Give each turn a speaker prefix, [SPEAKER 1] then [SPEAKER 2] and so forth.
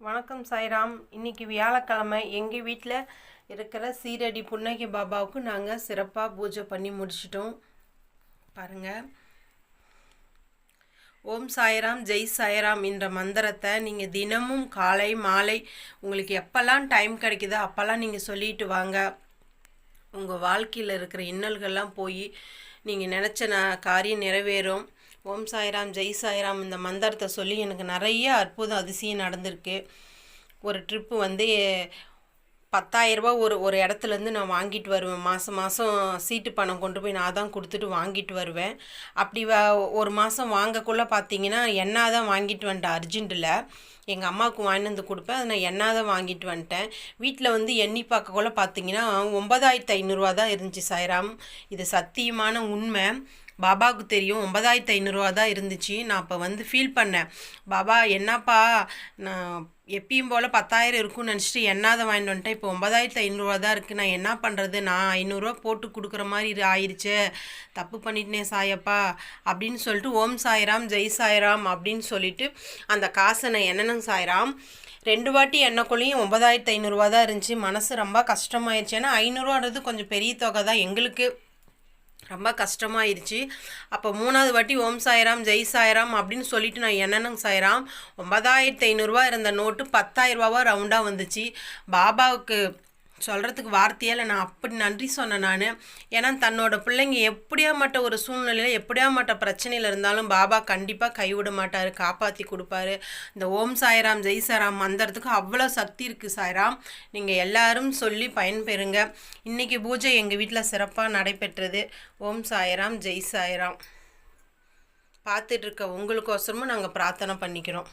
[SPEAKER 1] வணக்கம் சாய்ராம். இன்றைக்கி வியாழக்கிழமை எங்கள் வீட்டில் இருக்கிற சீரடி புன்னகை பாபாவுக்கு நாங்கள் சிறப்பாக பூஜை பண்ணி முடிச்சிட்டோம். பாருங்கள், ஓம் சாய்ராம் ஜெய் சாய்ராம் என்ற மந்திரத்தை நீங்கள் தினமும் காலை மாலை உங்களுக்கு எப்போல்லாம் டைம் கிடைக்குதோ அப்போல்லாம் நீங்கள் சொல்லிட்டு வாங்க. உங்கள் வாழ்க்கையில் இருக்கிற இன்னல்கள்லாம் போய் நீங்கள் நினச்ச காரியம் நிறைவேறும். ஓம் சாய்ராம் ஜெய் சாய்ராம் இந்த மந்திரத்தை சொல்லி எனக்கு நிறைய அற்புதம் அதிசயம் நடந்திருக்கு. ஒரு ட்ரிப்பு வந்து 10,000 ஒரு இடத்துலேருந்து நான் வாங்கிட்டு வருவேன். மாதம் சீட்டு பணம் கொண்டு போய் நான் தான் கொடுத்துட்டு வாங்கிட்டு வருவேன். அப்படி ஒரு மாதம் வாங்கக்குள்ளே பார்த்தீங்கன்னா எண்ணா தான் வாங்கிட்டு வந்துட்டேன். அர்ஜென்ட்டில் எங்கள் அம்மாவுக்கு வாங்கிட்டு வந்து கொடுப்பேன். அதை நான் எண்ணா தான் வாங்கிட்டு வந்துட்டேன். வீட்டில் வந்து எண்ணி பார்க்கக்குள்ள பார்த்தீங்கன்னா 9,500 தான் இருந்துச்சு. சாய்ராம், இது சத்தியமான உண்மை. பாபாவுக்கு தெரியும் 9,500 தான் இருந்துச்சு. நான் அப்போ வந்து ஃபீல் பண்ணேன், பாபா என்னப்பா நான் எப்பயும் போல் 10,000 இருக்கும்னு நினச்சிட்டு எண்ணாத வாங்கிட்டு வந்துட்டேன். இப்போ 9,500 தான் இருக்குது. நான் என்ன பண்ணுறது? நான் 500 போட்டு கொடுக்குற மாதிரி ஆயிடுச்சு. தப்பு பண்ணிட்டேனே சாயப்பா அப்படின்னு சொல்லிட்டு ஓம் சாய்ராம் ஜெய் சாய்ராம் அப்படின்னு சொல்லிட்டு அந்த காசை நான் என்னென்னு சாய்ராம் 2 வாட்டி எண்ணக்குள்ளேயும் 9,500 தான் இருந்துச்சு. மனசு ரொம்ப கஷ்டமாயிடுச்சு. ஏன்னா 500ன்றது கொஞ்சம் பெரிய தொகை தான், எங்களுக்கு ரொம்ப கஷ்டமாயிருச்சு. அப்போ 3வது வாட்டி ஓம் சாய்ராம் ஜெய் சாய்ராம் அப்படின்னு சொல்லிட்டு நான் என்னென்னு சாய்ராம் 9,500 இருந்த நோட்டு 10,000 ரவுண்டாக வந்துச்சு. பாபாவுக்கு சொல்கிறதுக்கு வார்த்தையால் நான் அப்படி நன்றி சொன்னேன் நான். ஏன்னா தன்னோட பிள்ளைங்க எப்படியாமட்ட ஒரு சூழ்நிலையில் எப்படியாமட்ட பிரச்சனையில் இருந்தாலும் பாபா கண்டிப்பாக கைவிட மாட்டார், காப்பாற்றி கொடுப்பாரு. இந்த ஓம் சாய்ராம் ஜெய் சாய்ராம் மந்திரத்துக்கு அவ்வளோ சக்தி இருக்குது சாய்ராம். நீங்கள் எல்லாரும் சொல்லி பயன்பெறுங்க. இன்றைக்கி பூஜை எங்கள் வீட்டில் சிறப்பாக நடைபெற்றது. ஓம் சாய்ராம் ஜெய் சாய்ராம். பார்த்துட்ருக்க உங்களுக்கோசரமும் நாங்கள் பிரார்த்தனை பண்ணிக்கிறோம்.